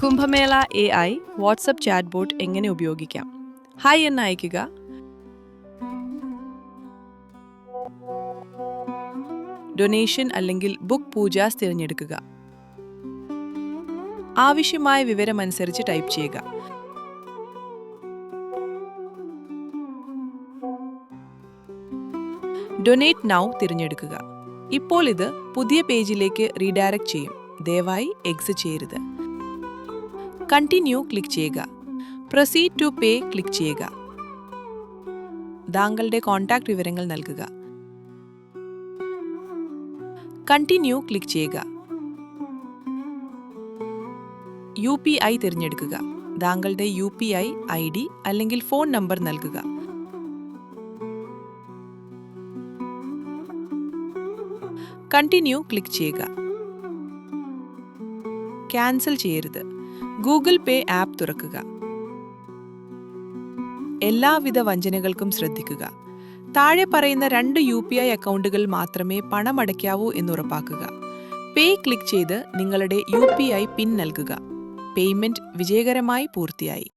Kumbh Mela AI WhatsApp chat bot എങ്ങനെ ഉപയോഗിക്കാം? Hi എന്ന് അയയ്ക്കുക. ഡൊനേഷൻ അല്ലെങ്കിൽ ബുക്ക് പൂജാസ് തിരഞ്ഞെടുക്കുക. ആവശ്യമായ വിവരമനുസരിച്ച് ടൈപ്പ് ചെയ്യുക. ഡൊനേറ്റ് നൗ തിരഞ്ഞെടുക്കുക. ഇപ്പോൾ ഇത് പുതിയ പേജിലേക്ക് റീഡയറക്റ്റ് ചെയ്യും. ദയവായി എക്സിറ്റ് ചെയ്യരുത്. കണ്ടിന്യൂ ക്ലിക്ക് ചെയ്യുക. പ്രൊസീഡ് ടു പേ ക്ലിക്ക് ചെയ്യുക. താങ്കളുടെ കോൺടാക്റ്റ് വിവരങ്ങൾ നൽകുക. കണ്ടിന്യൂ ക്ലിക്ക് ചെയ്യുക. UPI തിരഞ്ഞെടുക്കുക. താങ്കളുടെ UPI ID അല്ലെങ്കിൽ ഫോൺ നമ്പർ നൽകുക. കണ്ടിന്യൂ ക്ലിക്ക് ചെയ്യുക. ക്യാൻസൽ ചെയ്യരുത്. ഗൂഗിൾ പേ ആപ്പ് തുറക്കുക. എല്ലാവിധ വഞ്ചനകൾക്കും ശ്രദ്ധിക്കുക. താഴെ പറയുന്ന 2 UPI അക്കൗണ്ടുകൾ മാത്രമേ പണമടയ്ക്കാവൂ എന്ന് ഉറപ്പാക്കുക. പേ ക്ലിക്ക് ചെയ്ത് നിങ്ങളുടെ UPI പിൻ നൽകുക. പേയ്മെന്റ് വിജയകരമായി പൂർത്തിയായി.